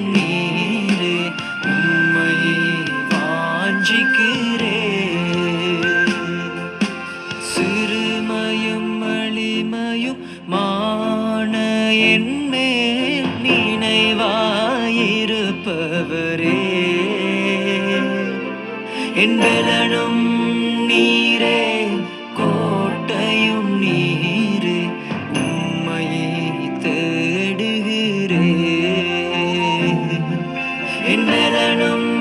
நீரே உம்மையே வாஞ்சிக்கிறே சிறுமையும் வலிமையும் மான என்மேல் நினைவாயிருப்பவரே என் பலனும் நீரே கோட்டையும் நீரே உம்மையே தேடுகிறே என் பலனும்